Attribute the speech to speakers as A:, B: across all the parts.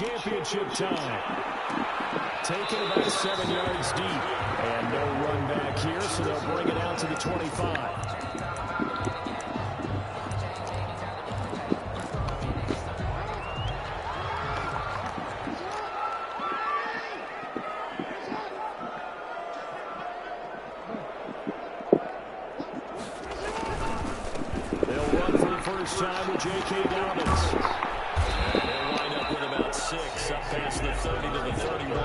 A: championship time. Taken about 7 yards deep. And no run back here, so they'll bring it out to the 25. Time with J.K. Dobbins. And they'll wind up with about 6 up past the 30 to the 31.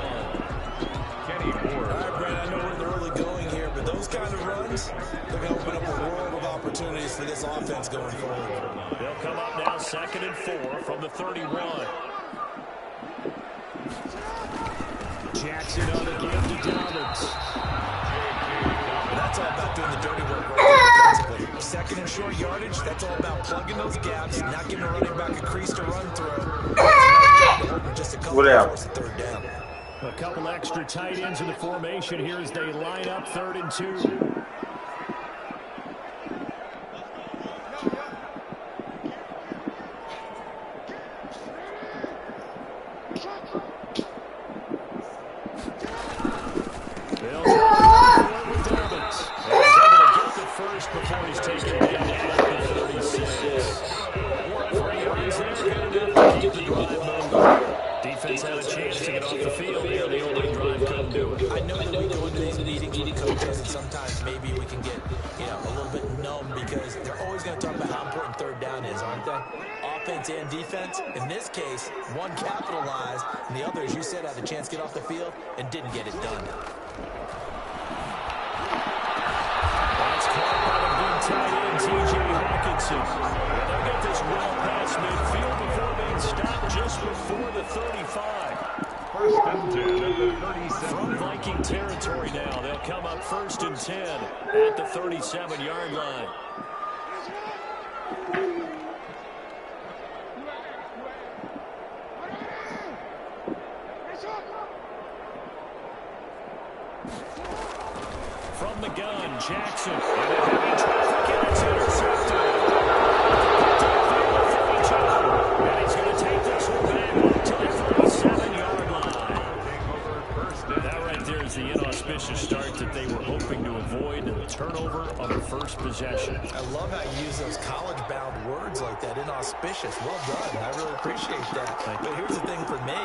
B: Kenny Moore.
C: All right, Brad, I know we're in the early going here, but those kind of runs, they're going to open up a world of opportunities for this offense going forward.
A: They'll come up now 2nd and 4 from the 31. Jackson on the give to Dobbins.
C: That's all about doing the dirty work right there defensively. 2nd and short yardage, that's all about plugging those gaps, not giving a running back a crease to run through. Just a couple of force a 3rd down.
A: A couple extra tight ends in the formation here as they line up 3rd and 2. Before he's taken down at the 36. 3 yards there, good enough to keep the drive moving. Defense had a chance to get off the field there. The opening drive couldn't do it.
C: I know that we go into these meetings with coaches, and sometimes maybe we can get, a little bit numb because they're always going to talk about how important 3rd down is, aren't they? Offense and defense. In this case, one capitalized, and the other, as you said, had a chance to get off the field and didn't get it done.
A: Tight end T.J. Hawkinson. They'll get this well past midfield before being stopped just before the 35.
B: 1st and 10 at the 37.
A: From Viking territory now, they'll come up 1st and 10 at the 37-yard line. From the gun, Jackson. And a heavy traffic, and it's intercepted. And he's going to take this one back to the 37-yard line. That right there is the inauspicious start that they were hoping to avoid, and the turnover on the first possession.
C: I love how you use those college-bound words like that, inauspicious. Well done. I really appreciate that. But here's the thing for me.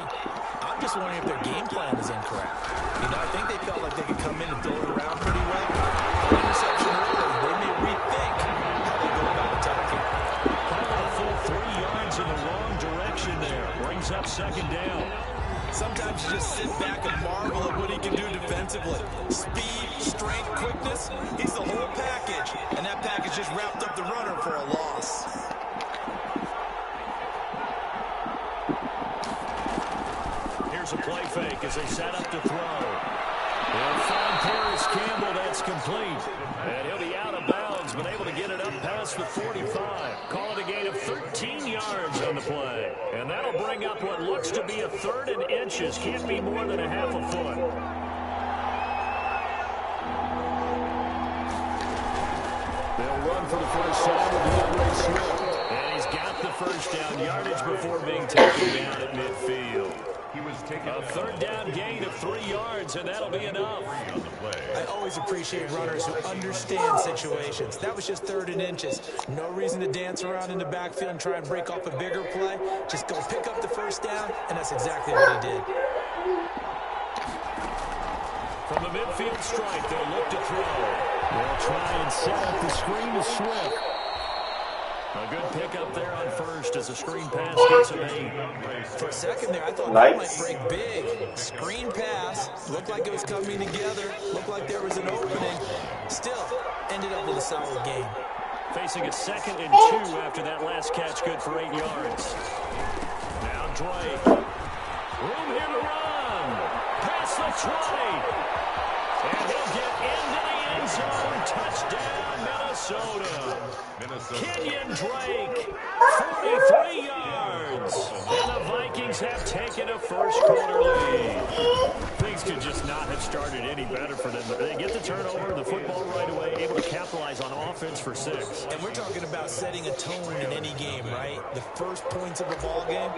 C: I'm just wondering if their game plan is incorrect. I think they felt like they could come in and throw it around pretty well. Interception early, they may rethink how they go about attacking.
A: Probably a full 3 yards in the wrong direction there. Brings up 2nd down.
C: Sometimes you just sit back and marvel at what he can do defensively. Speed, strength, quickness, he's the whole package. And that package just wrapped up the runner for a loss.
A: Here's a play fake as they set up to throw. They'll find Paris Campbell. That's complete. And he'll be out of bounds, but able to get it up past the 45. Call it a gain of 13 yards on the play. And that'll bring up what looks to be a 3rd and inches. Can't be more than a half a foot. They'll run for the first time with Henry Smith. And he's got the 1st down yardage before being taken down at midfield. A 3rd down gain of 3 yards, and that'll be enough.
C: I always appreciate runners who understand situations. That was just 3rd and inches. No reason to dance around in the backfield and try and break off a bigger play. Just go pick up the 1st down, and that's exactly what he did.
A: From the midfield strike, they'll look to throw. They'll try and set up the screen to Swift. A good pickup there on 1st as a screen pass gets him 8.
C: For a second there, I thought that might break big. Screen pass. Looked like it was coming together. Looked like there was an opening. Still, ended up with a solid game.
A: Facing a 2nd and 2 after that last catch, good for 8 yards. Now Drake. Room here to run. Past the 20. And he'll get into the end zone. Touchdown, Minnesota. Kenyon Drake, 43 yards. And the Vikings have taken a first-quarter lead. Things could just not have started any better for them. But they get the turnover, the football right away, able to capitalize on offense for 6.
C: And we're talking about setting a tone in any game, right? The first points of a ball game.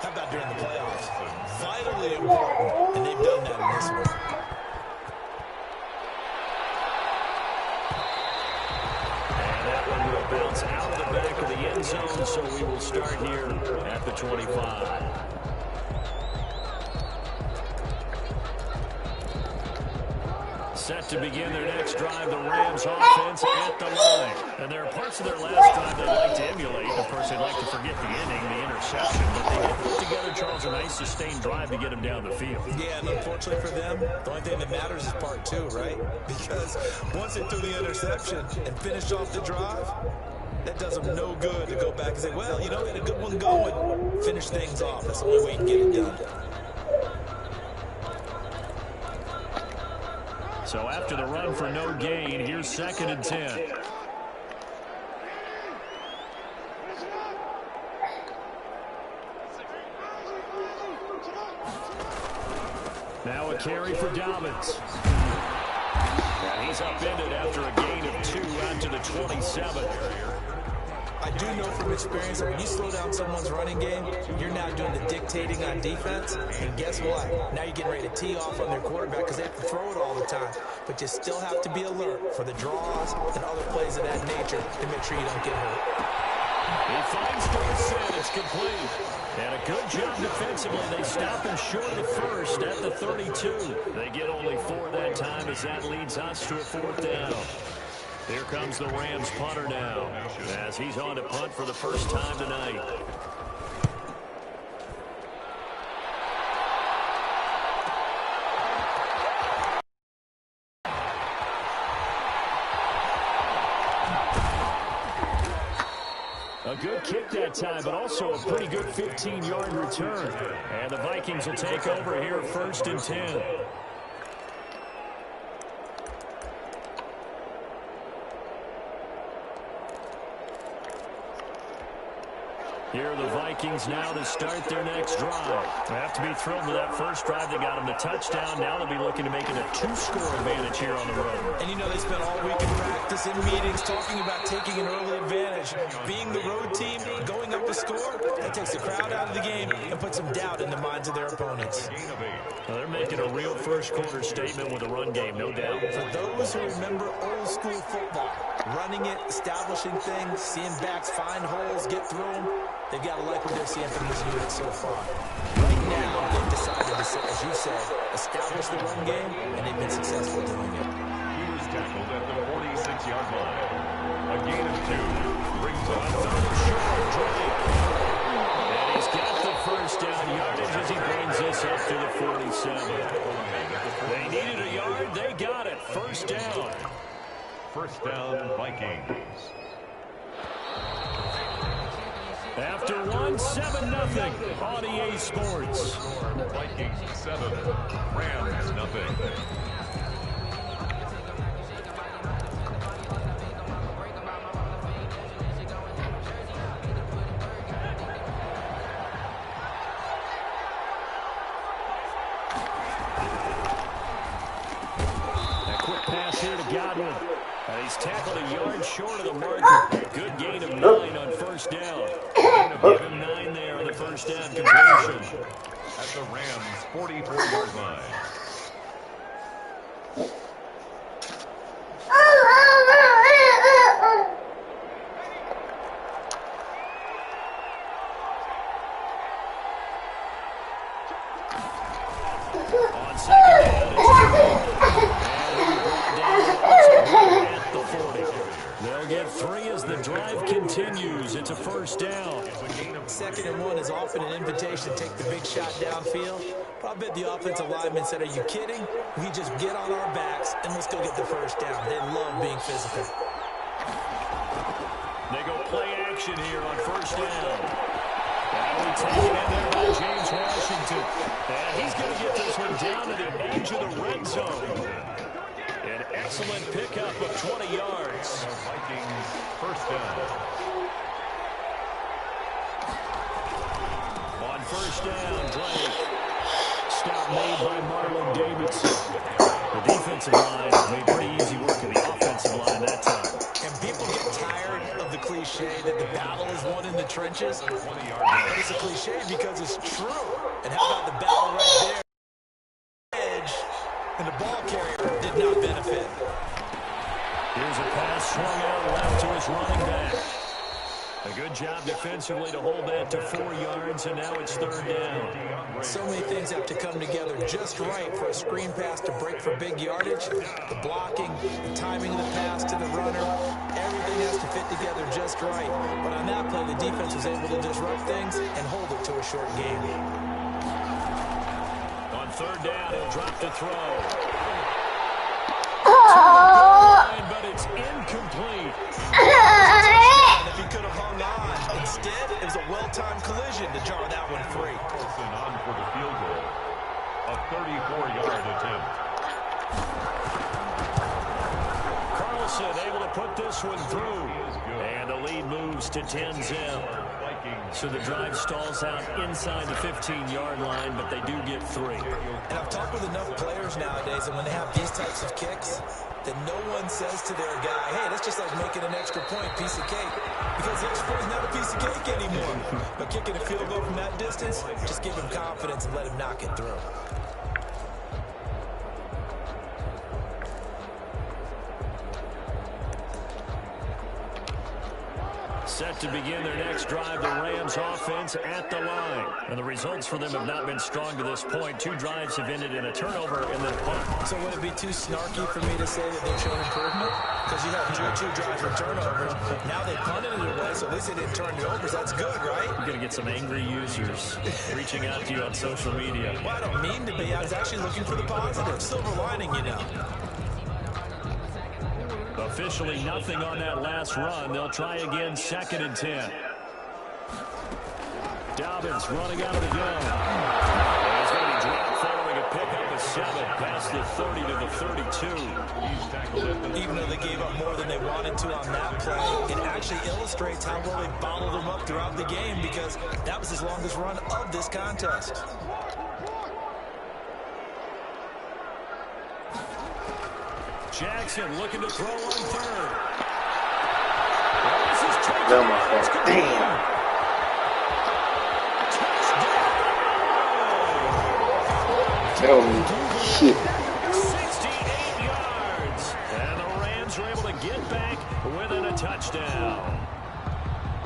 C: How about during the playoffs? really important, and they've done that in this one.
A: And that one will bounce out of the back of the end zone, so we will start here at the 25. Set to begin their next drive, the Rams offense at the line. And there are parts of their last drive they'd like to emulate. Of course, they'd like to forget the ending, the interception. But they did put together, Charles, a nice sustained drive to get them down the field.
C: Yeah, and unfortunately for them, the only thing that matters is part two, right? Because once they threw the interception and finished off the drive, that does them no good to go back and say, well, you know, we had a good one going. Finish things off. That's the only way you can get it done.
A: So after the run for no gain, here's 2nd and 10. Now a carry for Dobbins. And he's upended after a gain of 2 out to the 27.
C: I do know from experience that when you slow down someone's running game, you're now doing the dictating on defense. And guess what? Now you're getting ready to tee off on their quarterback because they have to throw it all the time. But you still have to be alert for the draws and other plays of that nature to make sure you don't get hurt.
A: He finds Dorsett. It's complete. And a good job defensively. They stop him short of the first at the 32. They get only 4 that time as that leads us to a 4th down. Here comes the Rams punter now as he's on to punt for the first time tonight. A good kick that time, but also a pretty good 15-yard return. And the Vikings will take over here 1st and 10. Here are the Vikings now to start their next drive. They have to be thrilled with that first drive. They got them the touchdown. Now they'll be looking to make it a 2-score advantage here on the road.
C: And you know they spent all week in practice, in meetings, talking about taking an early advantage. Being the road team, going up to score, that takes the crowd out of the game and puts some doubt in the minds of their opponents.
A: Well, they're making a real first-quarter statement with a run game, no doubt.
C: For those who remember old-school football, running it, establishing things, seeing backs find holes, get through them, they've got to like what they're seeing from this unit so far. Right now, they've decided to, as you said, establish the run game, and they've been successful doing it.
B: He was tackled at the 46-yard line. A gain of 2 brings up
A: And he's got the first down yardage as he brings this up to the 47. They needed a yard. They got it. First down.
B: First down, Vikings.
A: After 7-0 on EA Sports.
B: Vikings 7, Rams nothing.
A: A quick pass here to Godwin. And he's tackled a yard short of the marker. Good gain of 9 on first down. Give him 9 there on the first down completion.
B: At the Rams' 44-yard line.
A: On second down, at the 40. They'll get 3 as the drive continues. It's a first down.
C: 2nd and 1 is often an invitation to take the big shot downfield. But I bet the offensive lineman said, are you kidding? We just get on our backs and let's go get the first down. They love being physical.
A: They go play action here on first down. And we take it in there by James Washington. And he's going to get this one down to the edge of the red zone. An excellent pickup of 20 yards.
B: Vikings first down.
A: On first down, Drake. Stop made by Marlon Davidson. The defensive line made pretty easy work of the offensive line that time.
C: And people get tired of the cliche that the battle is won in the trenches. But it's a cliche because it's true. And how about the battle right there And the ball carrier did not benefit.
A: Here's a pass swung out left to his running back. A good job defensively to hold that to 4 yards, and now it's 3rd down.
C: So many things have to come together just right for a screen pass to break for big yardage. The blocking, the timing of the pass to the runner, everything has to fit together just right. But on that play, the defense was able to disrupt things and hold it to a short game.
A: On 3rd down, he'll drop to throw. But it's incomplete.
C: If he could have hung on. Instead, it was a well-timed collision to jar that one free.
B: Carlson on for the field goal. A 34-yard attempt.
A: Carlson able to put this one through. And the lead moves to 10-0. So the drive stalls out inside the 15-yard line, but they do get 3.
C: And I've talked with enough players nowadays, and when they have these types of kicks, that no one says to their guy, hey, that's just like making an extra point, piece of cake. Because the extra point is not a piece of cake anymore. But kicking a field goal from that distance, just give him confidence and let him knock it through.
A: Set to begin their next drive, the Rams offense at the line. And the results for them have not been strong to this point. 2 drives have ended in a turnover and then a punt.
C: So would it be too snarky for me to say that they've shown improvement? Because you have two drives with turnovers. Now they punted it away, so at least they didn't turn it over. So that's good, right?
A: You're going to get some angry users reaching out to you on social media.
C: Well, I don't mean to be. I was actually looking for the positive. Silver lining, you know.
A: Officially nothing on that last run. They'll try again, 2nd and 10. Dobbins running out of the gun. He's going to be dropped following a pickup of 7 past the 30 to the 32.
C: Even though they gave up more than they wanted to on that play, it actually illustrates how well they bottled them up throughout the game, because that was his longest run of this contest.
A: Jackson looking to throw on 3rd.
D: Damn. Tell me shit.
A: 68 yards. And the Rams are able to get back within a touchdown.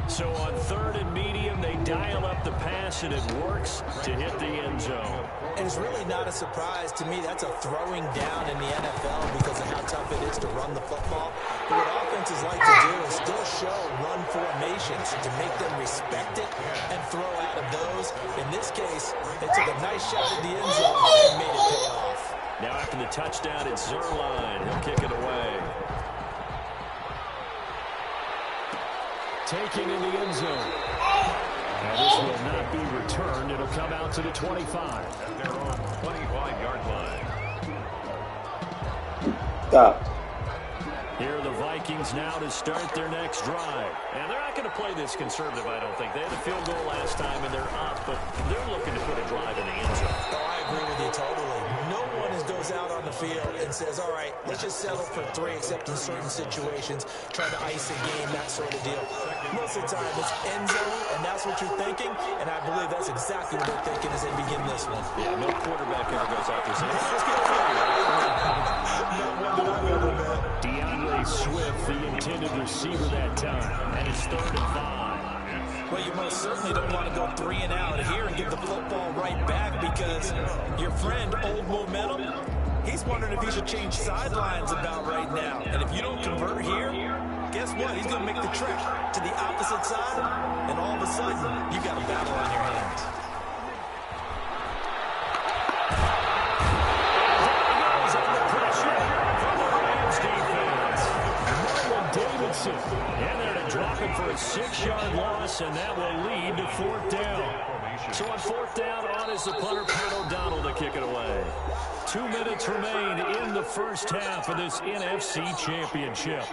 A: So on 3rd and medium, they dial up the pass, and it works to hit the end zone.
C: And it's really not a surprise to me. That's a throwing down in the NFL because of how tough it is to run the football. But what offenses like to do is still show run formations to make them respect it and throw out of those. In this case, they took a nice shot at the end zone and made it pay off.
A: Now after the touchdown, it's Zerline. He'll kick it away. Taken in the end zone. And this will not be returned. It'll come out to the 25.
B: At their own 25-yard line.
D: Stop.
A: Here are the Vikings now to start their next drive. And they're not going to play this conservative, I don't think. They had a field goal last time, and they're up, but they're looking to put a drive in the end zone.
C: Oh, I agree with you totally. No one goes out on the field and says, all right, let's just settle for 3, except in certain situations, trying to ice a game, that sort of deal. Most of the time, it's end zone, and that's what you're thinking, and I believe that's exactly what they're thinking as they begin this one.
A: Yeah, no quarterback ever goes out there saying, let's get DeAndre Swift, the intended receiver that time, and it's 3rd and 5.
C: Well, you most certainly don't want to go 3 and out here and give the football right back, because your friend, Old Momentum, he's wondering if he should change sidelines about right now. And if you don't convert here, guess what? He's going to make the trek to the opposite side, and all of a sudden, you've got a battle on your hands.
A: And they're to drop it for a 6-yard loss, and that will lead to 4th down. So on 4th down, on is the punter, Pat O'Donnell, to kick it away. 2 minutes remain in the first half of this NFC Championship.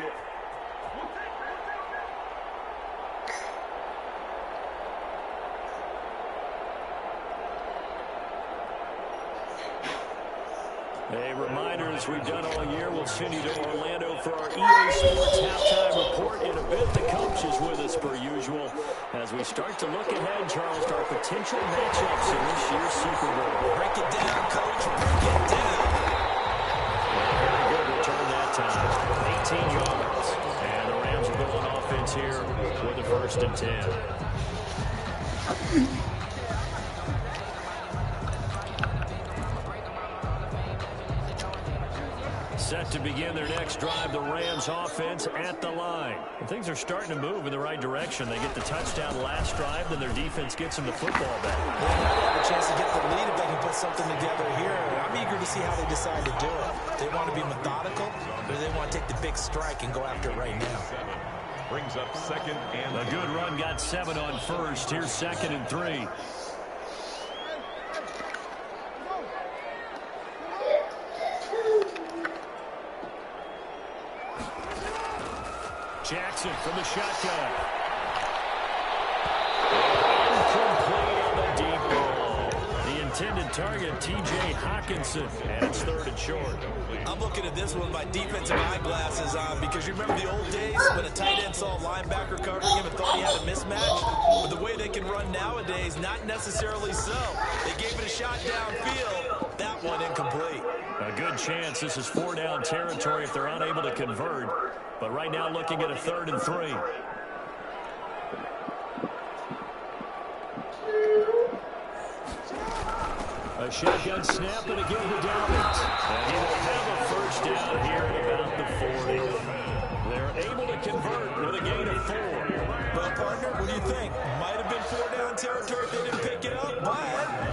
A: A reminder, as we've done all year, we'll send you to Orlando for our EA Sports halftime report in a bit. The coach is with us per usual as we start to look ahead, Charles, to our potential matchups in this year's Super Bowl.
C: Break it down, Coach. Break it down.
A: and 10. Set to begin their next drive, the Rams offense at the line. And things are starting to move in the right direction. They get the touchdown last drive, then their defense gets them the football back.
C: Well, they might have a chance to get the lead if they can put something together here. I'm eager to see how they decide to do it. They want to be methodical, or do they want to take the big strike and go after it right now?
B: Brings up second and
A: a good run, got 7 on first. Here's 2nd and 3. Jackson from the shotgun. Incomplete on the deep ball. The intended target, T.J. Hawkinson, and it's 3rd and short.
C: I'm looking at this one with my defensive eyeglasses on because you remember the old days when a tight end saw a linebacker covering him and thought he had a mismatch? But the way they can run nowadays, not necessarily so. They gave it a shot downfield. That one incomplete.
A: A good chance this is 4-down territory if they're unable to convert. But right now looking at a 3rd and 3. A shotgun snap and again to Downs. And he will have a first down here at about the 40. They're able to convert with a gain of 4.
C: Well, partner, what do you think? Might have been 4-down territory if they didn't pick it up, but...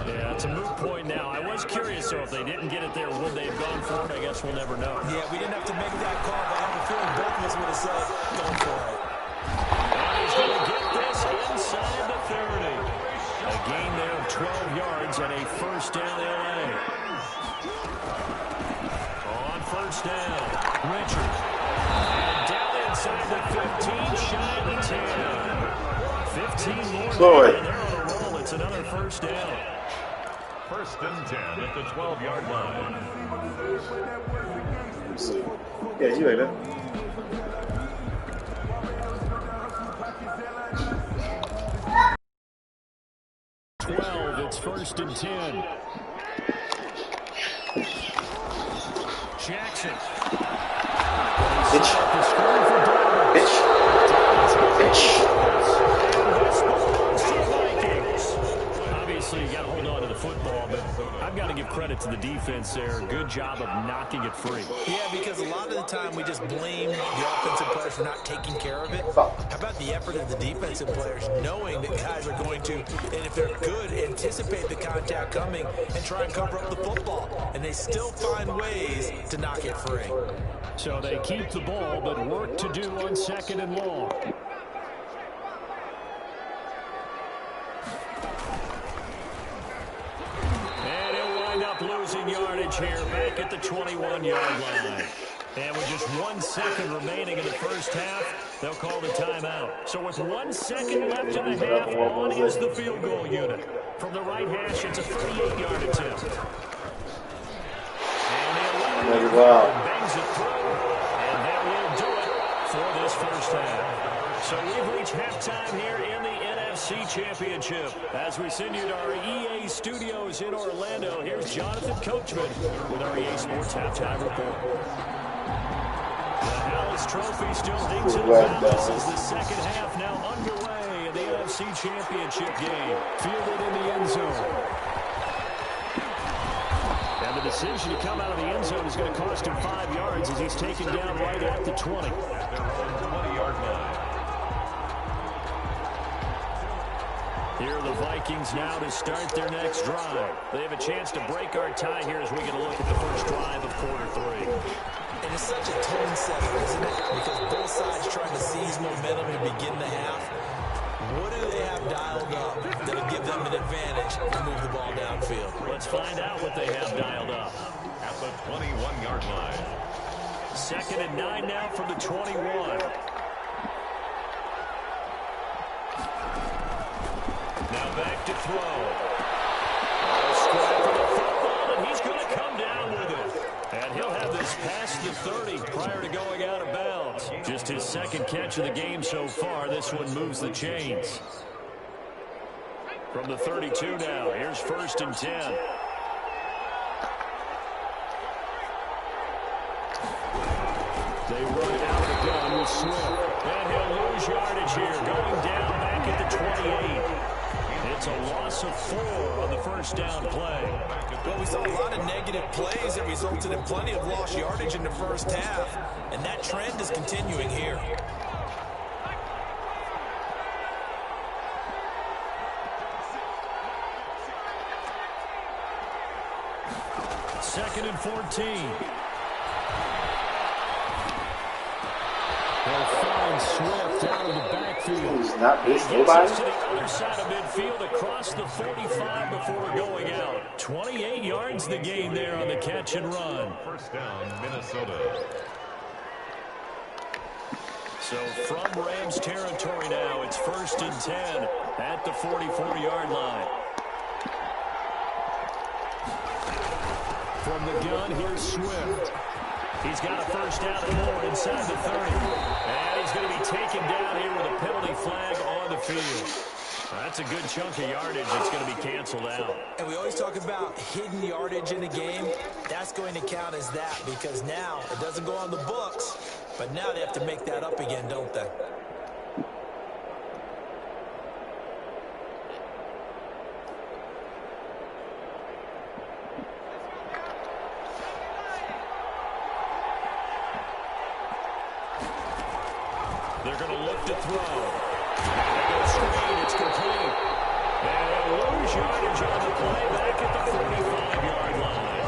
A: Yeah, it's a moot point now. I was curious, so if they didn't get it there, would they have gone for it? I guess we'll never know.
C: Yeah, we didn't have to make that call, but I have a feeling both of us would have said, go for it.
A: And he's going to get this inside the 30. A gain there of 12 yards and a first down LA. On first down, Richard. And down inside the 15, shy of the 10. 15 more.
D: Floyd.
A: And they're on a roll. It's another first down.
B: 1st and 10 at the 12-yard line.
D: Yeah, you like that.
A: It's 1st and 10. Jackson.
D: Bitch. Bitch. Bitch.
A: Obviously, you got to hold on to the football, but I've got to give credit to the defense there. Good job of knocking it free.
C: Yeah, because a lot of the time we just blame the offensive players for not taking care of it. How about the effort of the defensive players knowing that guys are going to, and if they're good, anticipate the contact coming and try and cover up the football. And they still find ways to knock it free.
A: So they keep the ball, but work to do on 2nd and long. And he'll wind up losing yardage here back at the 21-yard line. And with just 1 second remaining in the first half, they'll call the timeout. So with 1 second left in the half, on is the field goal unit. From the right hash, it's a 38-yard attempt. And the 11 bangs it through. And that will do it for this first half. So we've reached halftime here in the NFC Championship. As we send you to our EA studios in Orlando, here's Jonathan Coachman with our EA Sports Halftime Report. The Hallis Trophy still hangs in the balance as the second half now underway in the NFC Championship game. Fielded in the end zone. And the decision to come out of the end zone is going to cost him 5 yards as he's taken down right at the 20.
B: They're on the 20-yard line.
A: Here are the Vikings now to start their next drive. They have a chance to break our tie here as we get a look at the first drive of quarter 3.
C: And it's such a tone setter, isn't it? Because both sides trying to seize momentum to begin the half. What do they have dialed up that'll give them an advantage to move the ball downfield?
A: Let's find out what they have dialed up.
B: At the 21-yard line.
A: 2nd and 9 now from the 21. Now back to throw. Scrap for the football, and he's going to come down with it. And he'll have this past the 30 prior to going out of bounds. Just his second catch of the game so far. This one moves the chains. From the 32 now, here's 1st and 10. They run out of the gun with Swift. And he'll lose yardage here, going down back at the 28. It's a loss of 4 on the first down play.
C: Well, we saw a lot of negative plays that resulted in plenty of lost yardage in the first half, and that trend is continuing here.
A: Second and 14. They'll find Swift out of the backfield.
D: He's not
A: He
D: missed
A: gets
D: nobody.
A: us to the other side of midfield across the 45 before going out. 28 yards the gain there on the catch and run.
B: First down, Minnesota.
A: So from Rams territory now, it's 1st and 10 at the 44-yard line. From the gun, here's Swift. He's got a first down and more inside the 30. And he's going to be taken down here with a penalty flag on the field. That's a good chunk of yardage that's going to be canceled out.
C: And we always talk about hidden yardage in the game. That's going to count as that because now it doesn't go on the books, but now they have to make that up again, don't they?
A: They're going to look to throw. They go straight. It's complete. And they'll lose yardage on the play back at the 45-yard line.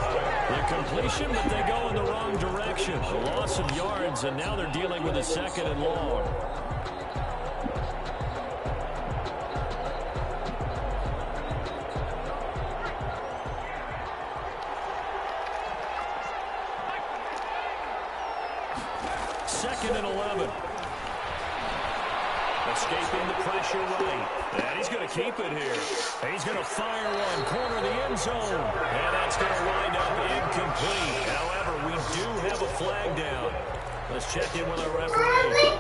A: The completion, but they go in the wrong direction. A loss of yards, and now they're dealing with a 2nd and long. Second and 11. Escaping the pressure right. And he's going to keep it here. He's going to fire one. Corner of the end zone. And that's going to wind up incomplete. However, we do have a flag down. Let's check in with our referee.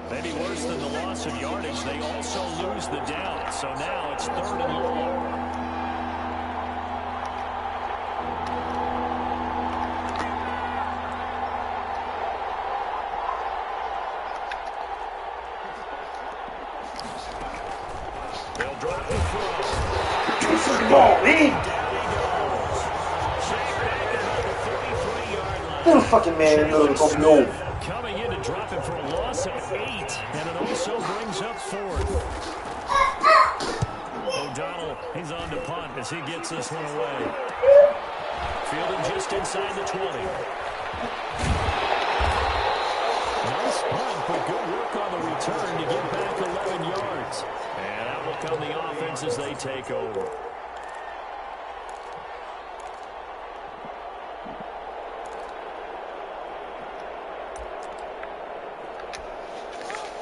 A: Maybe worse than the loss of yardage, they also lose the down. So now it's 3rd and long. They'll drop the throw.
D: Ball, man. Who the fucking man in the middle of the goal?
A: Coming in to drop it for a loss of 8, and it also brings up 4th. O'Donnell, he's on to punt as he gets this one away. Fielded just inside the 20. Nice punt, but good work on the return to get back 11 yards. And out will come the offense as they take over.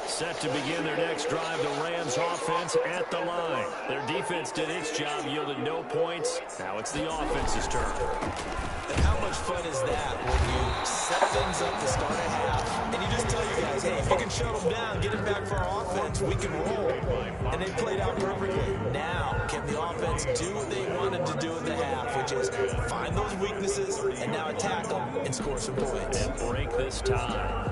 A: Set to begin their next drive, the Rams offense at the line. Their defense did its job, yielded no points. Now it's the offense's turn.
C: And how much fun is that when you set things up to start a half, and you just tell your guys, hey, if you can shut them down, get it back for our offense, we can roll. And they played out perfectly. Now, can the offense do what they wanted to do at the half, which is find those weaknesses and now attack them and score some points.
A: And break this tie.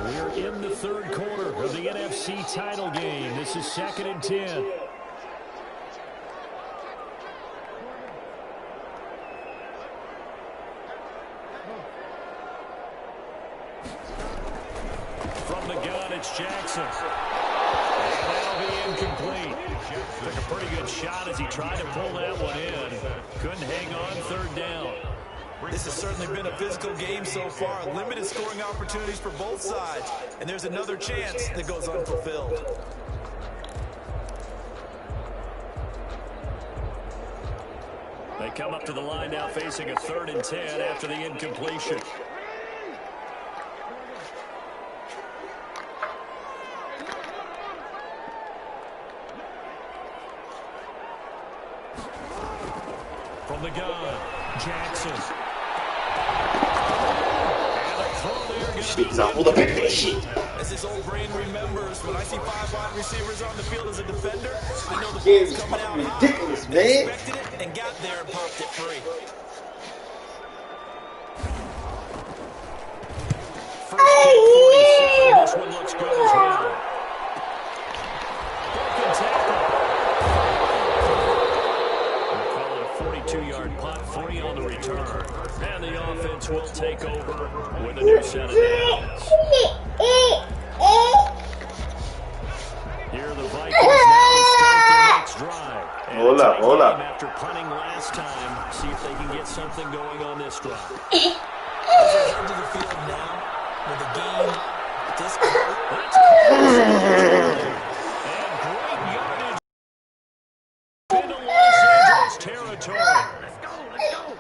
A: We're in the 3rd quarter of the NFC title game. This is 2nd and 10. From the gun, it's Jackson. And that'll be incomplete. Took a pretty good shot as he tried to pull that one in. Couldn't hang on 3rd down.
C: This has certainly been a physical game so far. Limited scoring opportunities for both sides. And there's another chance that goes unfulfilled.
A: They come up to the line now facing a 3rd and 10 after the incompletion. From From the gun, Jackson.
D: Shit, hold up that shit.
C: As his old brain remembers, when I see 5 wide receivers on the field as a defender, I know the
D: Game
C: ball's
D: is
C: coming out
D: fucking
C: high.
D: ridiculous,
C: They
D: man.
C: expected it and got there and popped it free.
A: First kick, 47. This one looks good as well. Broken tackle. We'll call it a 42-yard punt, 40 on the return. And the offense will take over with a new set of downs. Here are the Vikings now to start their next drive. And
D: Hold up.
A: After punting last time, see if they can get something going on this drive.
C: As they head to the field now, with a game this close.
A: That's close. And great yardage into Los Angeles territory.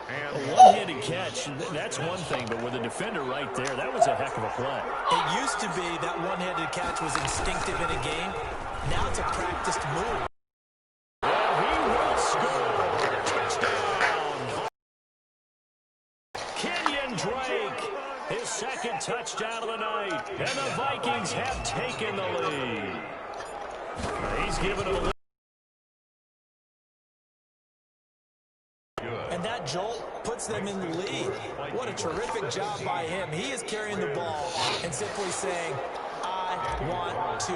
A: And a one-handed catch, that's one thing, but with a defender right there, that was a heck of a play.
C: It used to be that one-handed catch was instinctive in a game. Now it's a practiced move.
A: And he will score. Touchdown. Kenyon Drake, his second touchdown of the night. And the Vikings have taken the lead. He's given them a lead.
C: And that jolt puts them in the lead. What a terrific job by him. He is carrying the ball and simply saying, I want to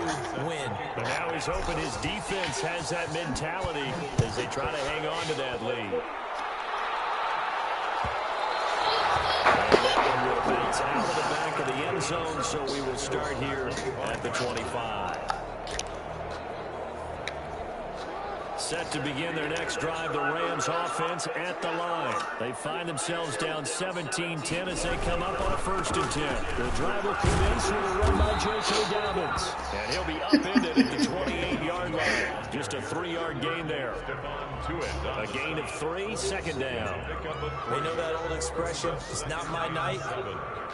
C: win.
A: But now he's hoping his defense has that mentality as they try to hang on to that lead. And that one will bounce out of the back of the end zone, so we will start here at the 25. Set to begin their next drive, the Rams offense at the line. They find themselves down 17-10 as they come up on a 1st and 10. The drive will commence with a run by J.K. Dobbins. And he'll be upended at the 28-yard line. Just a 3-yard gain there. A gain of 3, second down.
C: We know that old expression, it's not my night.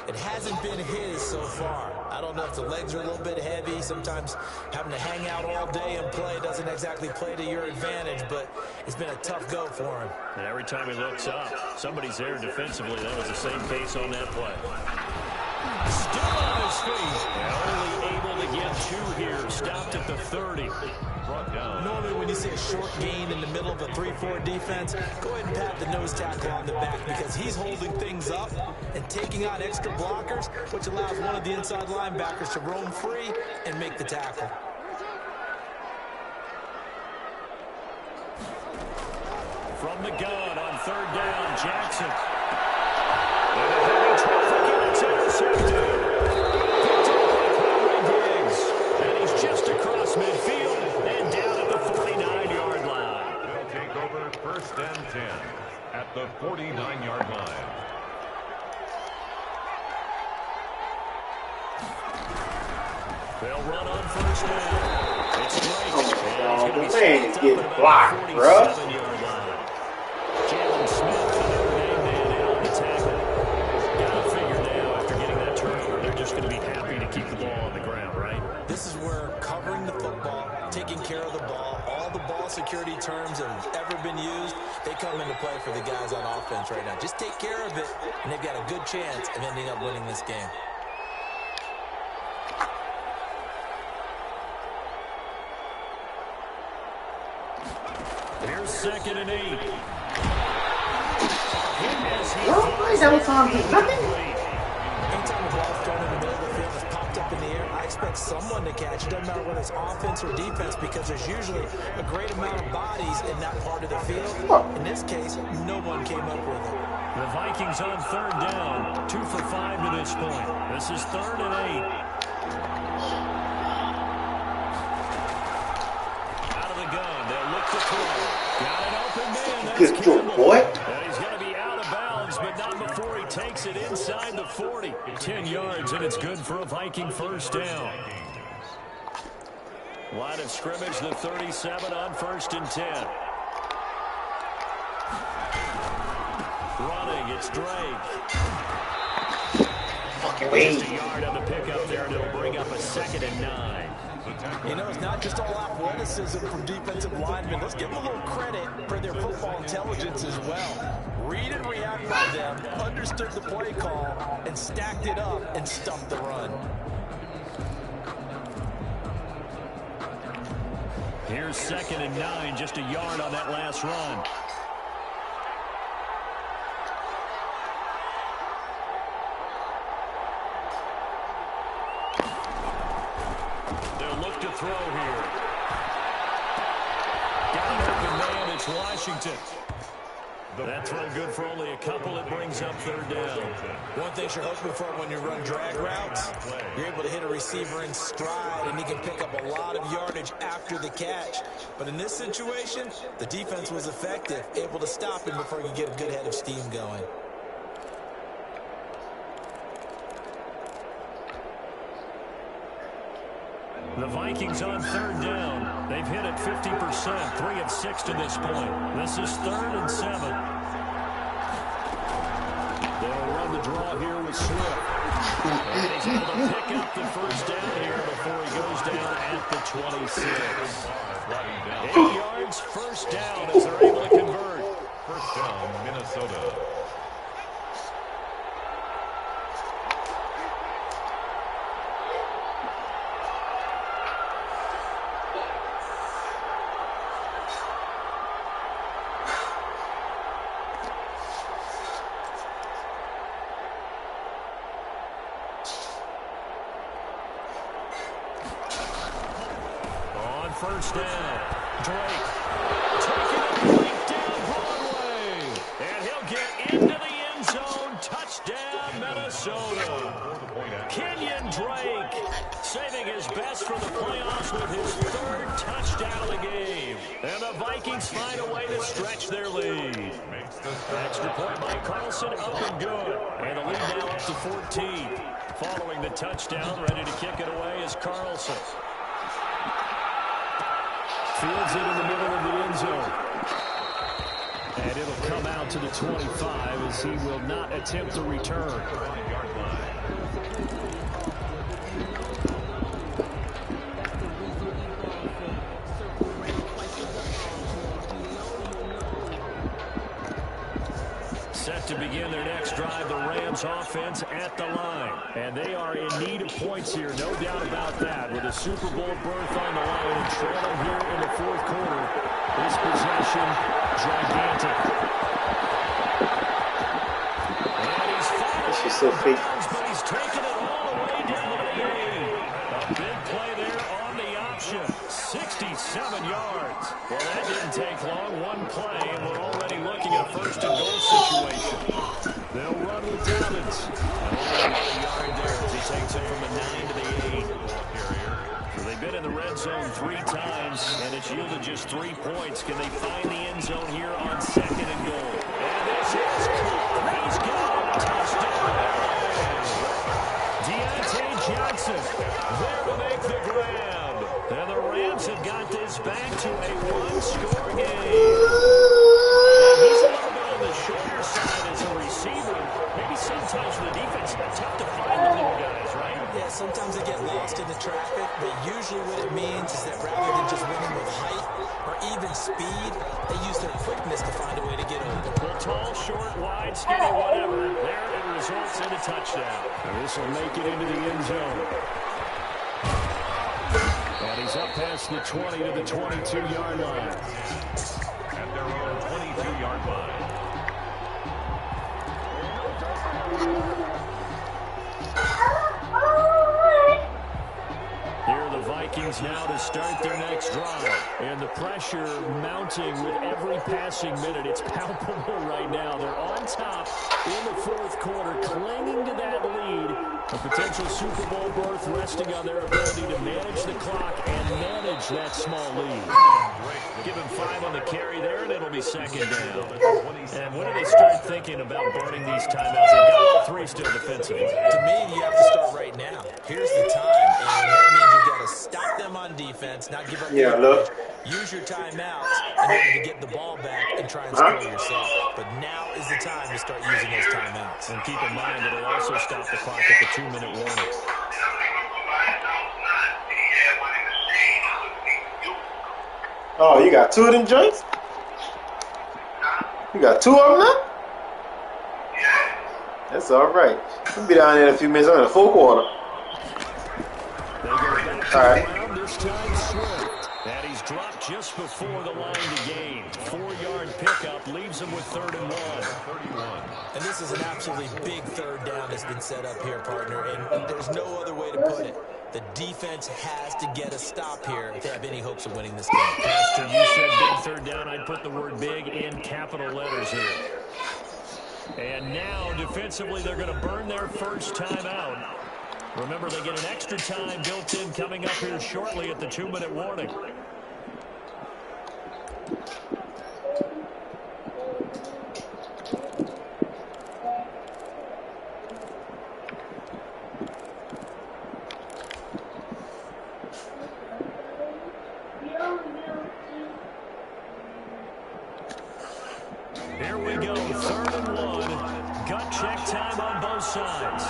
C: It hasn't been his so far. I don't know if the legs are a little bit heavy. Sometimes having to hang out all day and play doesn't exactly play to your advantage, but it's been a tough go for him.
A: And every time he looks up, somebody's there defensively. That was the same case on that play. Still on his feet. And only able to get 2 here. Stopped at the 30.
C: Normally when you see a short gain in the middle of a 3-4 defense, go ahead and pat the nose tackle on the back because he's holding things up and taking on extra blockers, which allows one of the inside linebackers to roam free and make the tackle.
A: From the gun on 3rd down, Jackson. And a heavy traffic, and it's intercepted. Picked up by Corey Diggs. And he's just across midfield and down at the 49-yard line.
B: They'll take over 1st and 10 at the 49-yard line.
A: They'll run on 1st down. It's Drake.
D: Oh, the man is getting blocked, bro.
A: Jalen Smith, main man out the tackle. Gotta figure now, after getting that turnover, they're just going to be happy to keep the ball on the ground, right?
C: This is where covering the football, taking care of the ball, all the ball security terms that have ever been used, they come into play for the guys on offense right now. Just take care of it, and they've got a good chance of ending up winning this game.
A: Here's 2nd and 8.
D: Why is that time do nothing?
C: Anytime the ball's thrown in the middle of the field, it's popped up in the air, I expect someone to catch it. Doesn't matter whether it's offense or defense because there's usually a great amount of bodies in that part of the field. In this case, no one came up with it.
A: The Vikings on 3rd down. 2 for 5 to this point. This is 3rd and 8. Out of the gun. They'll look to throw. Got an open man. That's
D: Good job, boy.
A: And he's going to be out of bounds, but not before he takes it inside the 40. 10 yards, and it's good for a Viking 1st down. Line of scrimmage, the 37 on 1st and 10. Running, it's Drake.
D: Fucking wait.
A: Just a yard on the pickup there, and it'll bring up a 2nd and 9.
C: You know, it's not just all athleticism from defensive linemen. Let's give them a little credit for their football intelligence as well. Read and react by them, understood the play call, and stacked it up and stuffed the run.
A: Here's 2nd and 9, just a yard on that last run. They'll look to throw here. Got an open man, it's Washington. That throw good for only a couple. It brings up 3rd down.
C: One thing you're hoping for when you run drag routes, you're able to hit a receiver in stride, and he can pick up a lot of yardage after the catch. But in this situation, the defense was effective, able to stop him before he could get a good head of steam going.
A: The Vikings on 3rd down. They've hit it 50%, 3 of 6 to this point. This is 3rd and 7. They'll run the draw here with Swift. And he's able to pick up the 1st down here before he goes down at the 26. 8 yards, 1st down as they're able to convert.
B: 1st down, Minnesota.
A: On 1st down, Drake taking a break down Broadway. And he'll get into the end zone. Touchdown, Minnesota. Kenyon Drake saving his best for the playoffs with his 3rd touchdown of the game. And the Vikings find a way to stretch their lead. Extra point by Carlson, up and good. And the lead now up to 14. Following the touchdown, ready to kick it away is Carlson. Fields it in the middle of the end zone. And it'll come out to the 25 as he will not attempt to return. Set to begin their next drive, the Rams offense at the line. And they are in need of points here, no doubt about that. With a Super Bowl berth on the line and trailing here in the 4th quarter. This possession, gigantic. And he's fired, but he's taking it all the way down to the 8. A big play there on the option. 67 yards. Well, that didn't take long. One play, and we're already looking at a 1st and goal situation. They'll run with Dobbins. And only a yard there as he takes it from the 9 to the 8. So they've been in the red zone 3 times, and it's yielded just 3 points. Can they find the end zone here on 2nd and goal? And this is caught. He's got a touchdown. Deontay Johnson there to make the grab. And the Rams have got this back to a 1-score game. And he's a little bit on the shorter side as a receiver. Maybe sometimes for the defense, it's tough to find the little guys, right?
C: Yeah, sometimes they get lost in the traffic, but usually what it means is that rather than just winning with height or even speed, they use their quickness to find a way to get over.
A: Well, tall, short, wide, skinny, whatever. There it results in a touchdown. And this will make it into the end zone. And he's up past the 20 to the 22-yard line.
B: At their own 22-yard line.
A: Here are the Vikings now to start their next drive. And the pressure mounting with every passing minute. It's palpable right now. They're on top in the 4th quarter, clinging to that lead. A potential Super Bowl berth resting on their ability to manage the clock and manage that small lead. Give him 5 on the carry there, and it'll be 2nd down. And when do they start thinking about burning these timeouts? They've got all 3 still defensively.
C: To me, you have to start right now. Here's the time, and that means you've got to stop them on defense, not give up the yardage. Use your timeouts in order to get the ball back and try and score yourself. But now is the time to start using those timeouts.
A: And keep in mind that it'll also stop the clock at the 2-minute warning.
D: Oh, you got 2 of them joints? You got 2 of them now? That's all right. We'll be down there in a few minutes. I'm in the 4th quarter.
A: They go back to the ground, this time Swift. And he's dropped just before the line to gain. 4-yard pickup leaves him with 3rd and 1.
C: And this is an absolutely big 3rd down that's been set up here, partner, and there's no other way to put it. The defense has to get a stop here if they have any hopes of winning this game.
A: Pastor, you said big 3rd down. I'd put the word big in capital letters here. And now, defensively, they're going to burn their first time out. Remember, they get an extra time built in coming up here shortly at the 2-minute warning. Here we go, 3rd and 1. Gut check time on both sides.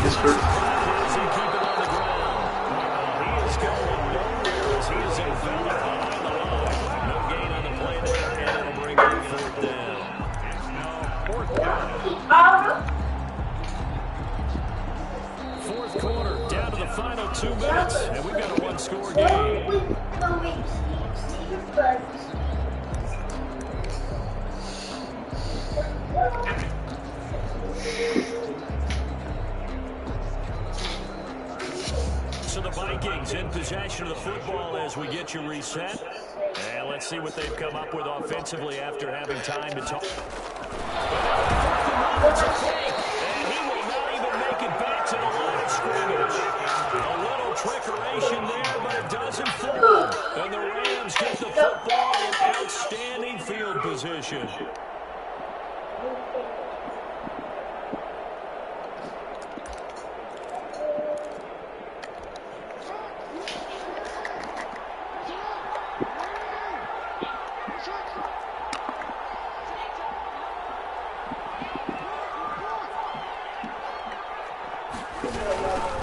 D: This hurt.
A: As he keep it on the ground. He is going nowhere as he is enveloped behind the line. No gain on the play there, and it'll bring up 4th down. Fourth quarter, down to the final 2 minutes, and we've got a 1-score game. So the Vikings in possession of the football as we get you reset. And let's see what they've come up with offensively after having time to talk. And he will not even make it back to the line of scrimmage. A little trickeration there, but it doesn't fall. And the Rams get the football in outstanding field position.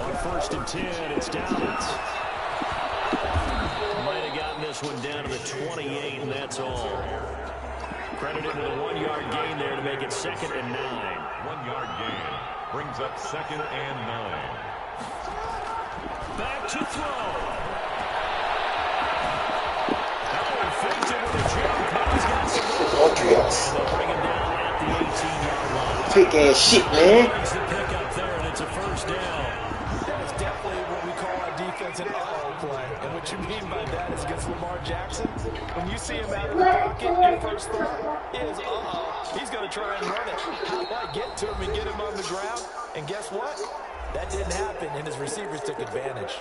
A: On 1st and 10, it's Downs. Might have gotten this one down to the 28, and that's all. Credited with a 1-yard gain there to make it 2nd and 9.
B: 1-yard gain brings up 2nd and 9.
A: Back to throw. Allen faked it with a jump. Now he's got some room. They'll bring him down at the 18-yard line.
D: Fake ass shit, man.
A: Brings the pickup there, and it's a 1st down.
C: That is definitely what we call our defense an uh-oh play. And what you mean by that is against Lamar Jackson. When you see him out of the pocket, your first thought is, uh-oh, he's going to try and run it. How do I get to him and get him on the ground? And guess what? That didn't happen, and his receivers took advantage.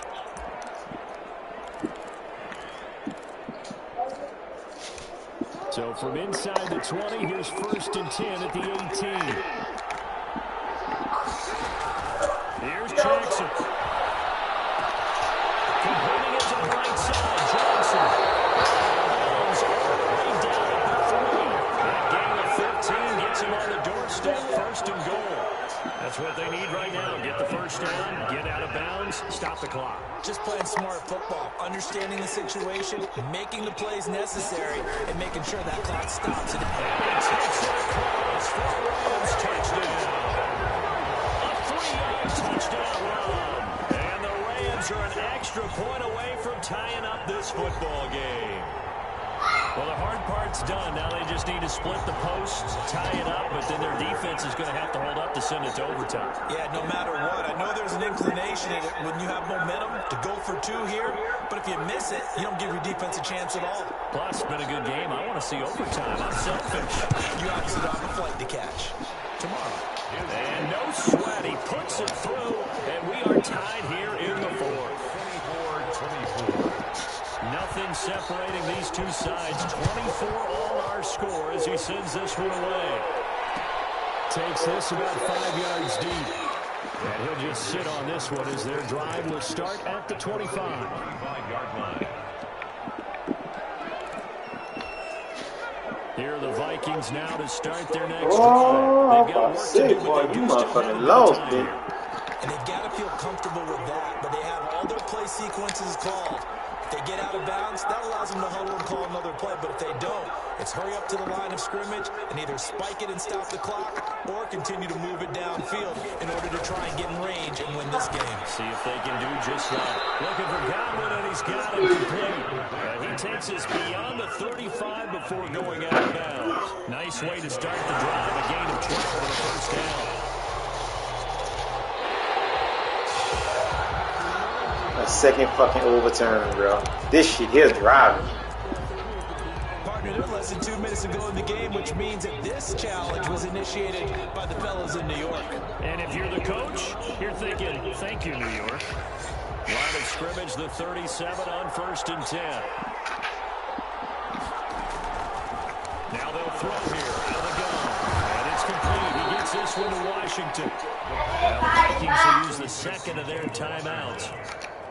A: So from inside the 20, here's 1st and 10 at the 18. Here's Jackson. Completing it to the right side. Johnson. Holmes already down at the 3. That gain of 15 gets him on the doorstep. 1st and goal. That's what they need right now. Get the 1st down, get out of bounds, stop the clock.
C: Just playing smart football, understanding the situation, making the plays necessary, and making sure that clock stops.
A: And he takes it across for a Rams touchdown. A 3-yard touchdown run. And the Rams are an extra point away from tying up this football game. Well, the hard part's done. Now they just need to split the posts, tie it up, but then their defense is going to have to hold up to send it to overtime.
C: Yeah, no matter what. I know there's an inclination when you have momentum to go for 2 here, but if you miss it, you don't give your defense a chance at all.
A: Plus, it's been a good game. I want to see overtime. I'm selfish.
C: You obviously don't have a flight to catch. Tomorrow.
A: And no sweat. He puts it through, and we are tied here in the 4th.
B: 24-24.
A: Nothing separating these two sides. 24 all our score as he sends this one away. Takes this about 5 yards deep. And he'll just sit on this one as their drive will start at the 25.
B: 25-yard line.
A: Here are the Vikings now to start their next
D: Oh,
A: drive. They've got work to do,
D: boy,
A: but they
D: you
A: do still have
D: motherfucking
A: a
D: lost,
A: time
D: dude.
A: here.
C: And they've got to feel comfortable with that, but they have all their plays sequence is called. If they get out of bounds, that allows them to huddle and call another play. But if they don't, it's hurry up to the line of scrimmage and either spike it and stop the clock or continue to move it downfield in order to try and get in range and win this game.
A: See if they can do just that. Looking for Godwin, and he's got him complete. He takes us beyond the 35 before going out of bounds. Nice way to start the drive. A gain of 12 and a first down.
D: A second fucking overturn, bro. This shit here driving.
C: Partner, they're less than 2 minutes to go in the game, which means that this challenge was initiated by the fellas in New York.
A: And if you're the coach, you're thinking, thank you, New York. Line of scrimmage, the 37 on 1st and 10. Now they'll throw here out of the gun. And it's complete. He gets this one to Washington. Now the Vikings will use the second of their timeouts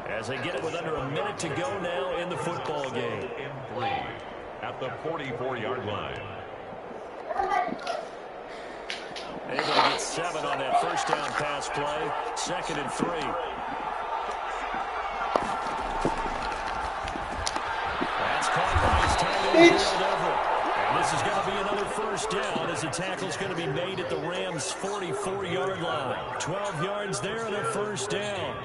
A: as they get it with under a minute to go now in the football game.
B: In 3 at the 44-yard line.
A: Able to get 7 on that first down pass play. 2nd and 3. That's caught by his tight end, Gerald Everett. And this is going to be another first down as the tackle's going to be made at the Rams' 44-yard line. 12 yards there and a first down.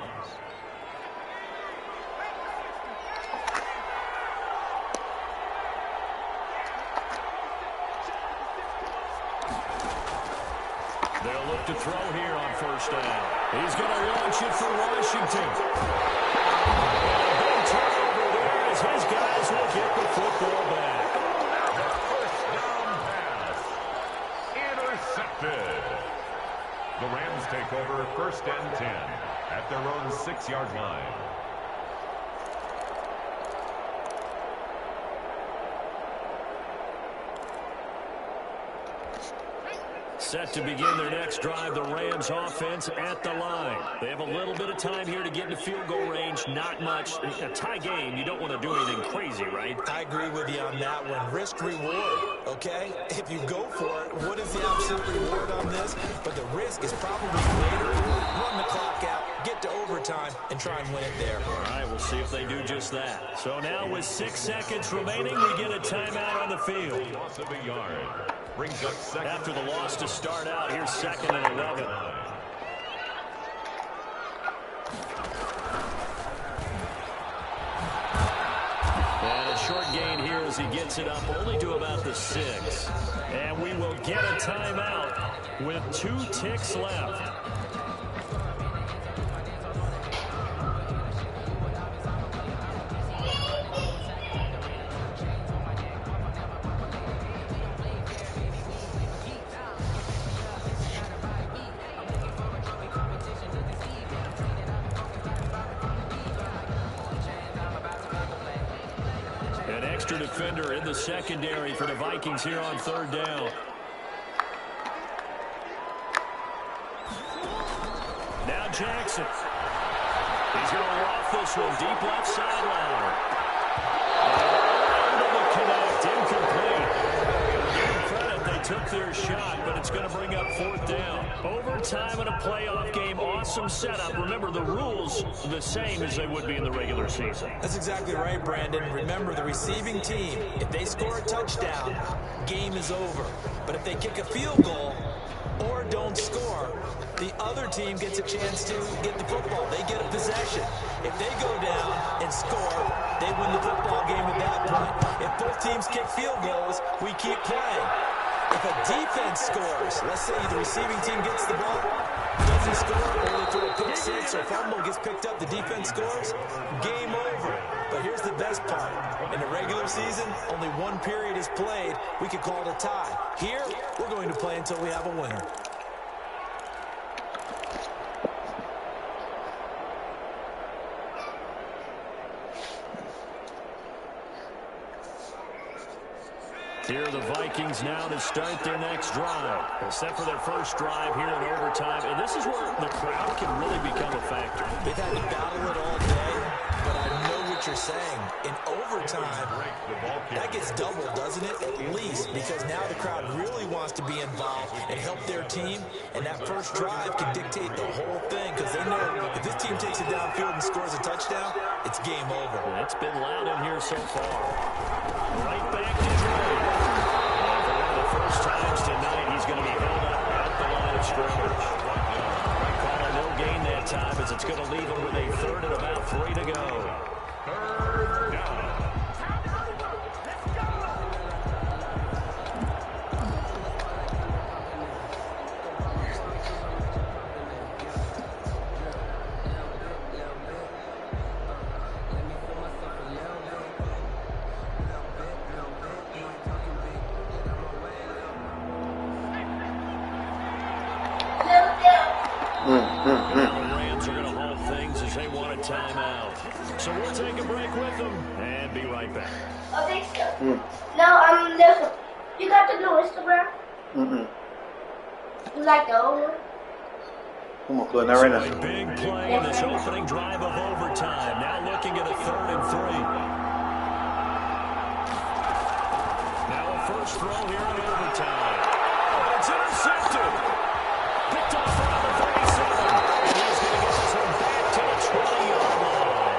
A: They'll look to throw here on first down. He's going to launch it for Washington. And a big turnover there as his guys will get the football back.
B: First down pass. Intercepted. The Rams take over 1st and 10 at their own 6-yard line.
A: Set to begin their next drive, the Rams offense at the line. They have a little bit of time here to get into field goal range. Not much. A tie game, you don't want to do anything crazy, right?
C: I agree with you on that one. Risk reward, okay? If you go for it, what is the absolute reward on this? But the risk is probably greater. Run the clock out, get to overtime, and try and win it there.
A: All right, we'll see if they do just that. So now with 6 seconds remaining, we get a timeout on the field.
B: Loss of a yard. Brings up second.
A: After the loss to start out, here's 2nd and 11. And a short gain here as he gets it up only to about the 6. And we will get a timeout with 2 ticks left. Defender in the secondary for the Vikings here on 3rd down. Now Jackson. He's going to loft this one deep left sideline. Into the connect, incomplete. Give them credit, they took their shot, but it's going to bring up 4th down. Overtime in a playoff game, awesome setup. Remember, the rules the same as they would be in the regular season.
C: That's exactly right, Brandon. Remember, the receiving team, if they score a touchdown, game is over. But if they kick a field goal or don't score, the other team gets a chance to get the football. They get a possession. If they go down and score, they win the football game at that point. If both teams kick field goals, we keep playing. If a defense scores, let's say the receiving team gets the ball, doesn't score, or they throw a pick 6 or fumble gets picked up, the defense scores, game over. But here's the best part. In the regular season, only 1 period is played. We could call it a tie. Here, we're going to play until we have a winner.
A: Here are the Vikings now to start their next drive. Except for their first drive here in overtime. And this is where the crowd can really become a factor.
C: They've had to battle it all day, but I know what you're saying. in overtime, that gets doubled, doesn't it? At least, because now the crowd really wants to be involved and help their team, and that first drive can dictate the whole thing because they know if this team takes it downfield and scores a touchdown, it's game over.
A: It's been loud in here so far. Right back to Dre. And for one of the first times tonight, he's going to be held up at the line of scrimmage. Call a no gain that time as it's going to leave him with a third and about 3 to go.
B: Third down.
A: The Rams are going to hold things as they want a timeout. So we'll take a break with them and be right back.
E: Oh, thanks. No, this one. You got the new Instagram? You like the old one?
D: I'm gonna play that right
A: So
D: now.
A: a big play in this opening drive of overtime. Now looking at a 3rd and 3. Now a first throw here in overtime. Oh, it's intercepted. Picked off around the 37. And he's going to get this one back to the 20-yard line.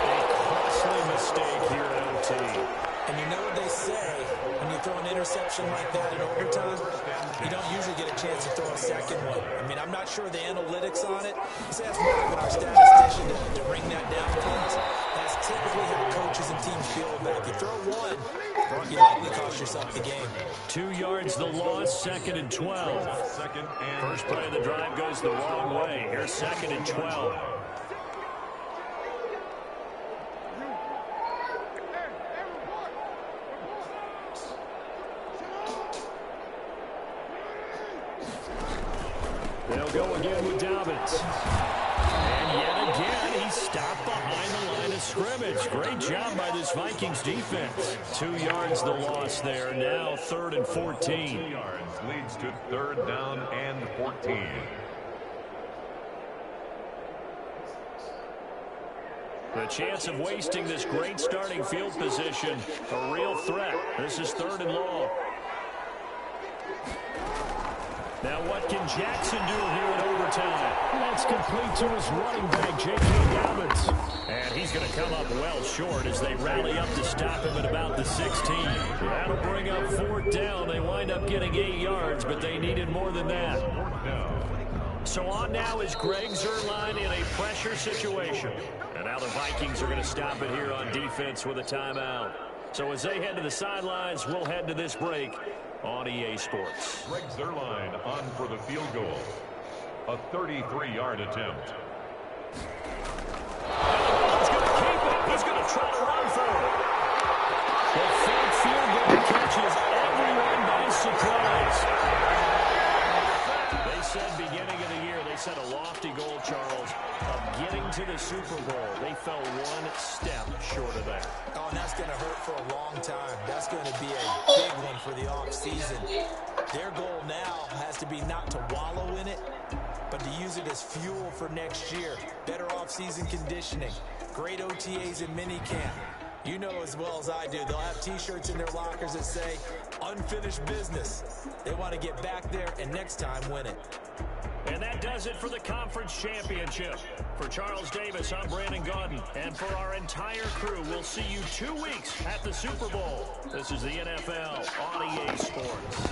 A: A costly mistake here at OT.
C: And you know what they say, when you throw an interception like that in overtime, you don't usually get a chance to throw a second one. I mean, I'm not sure the analytics on it. Say that's Mark, our statistician, to bring that down for us. That's typically how coaches and teams feel about it. You throw one, you likely cost yourself the game.
A: 2 yards the loss, 2nd and 12. First play of the drive goes the wrong way. Here's 2nd and 12. They'll go again with Dobbins. And yet again, he's stopped behind the line of scrimmage. Great job by this Vikings defense. 2 yards the loss there. Now 3rd and 14.
B: 2 yards leads to 3rd down and 14.
A: The chance of wasting this great starting field position, a real threat. This is 3rd and long. Now what can Jackson do here in overtime? That's complete to his running back, J.K. Dobbins. And he's going to come up well short as they rally up to stop him at about the 16. That'll bring up 4th down. They wind up getting 8 yards, but they needed more than that. So on now is Greg Zuerlein in a pressure situation. And now the Vikings are going to stop it here on defense with a timeout. So as they head to the sidelines, we'll head to this break on EA Sports.
B: Greg Zuerlein on for the field goal. A 33-yard attempt.
A: He's going to keep it. He's going to try to run for it. The 3rd field goal catches everyone by surprise. They said beginning of the year, they set a lofty goal, Charles, of getting to the Super Bowl. They fell one step short of that.
C: Oh, and that's going to hurt for a long time. That's going to be a big one for the offseason. Their goal now has to be not to wallow in it, but to use it as fuel for next year. Better offseason conditioning, great OTAs and minicamp. You know as well as I do, they'll have T-shirts in their lockers that say, unfinished business. They want to get back there and next time win it.
A: And that does it for the conference championship. For Charles Davis, I'm Brandon Gaudin. And for our entire crew, we'll see you 2 weeks at the Super Bowl. This is the NFL on EA Sports.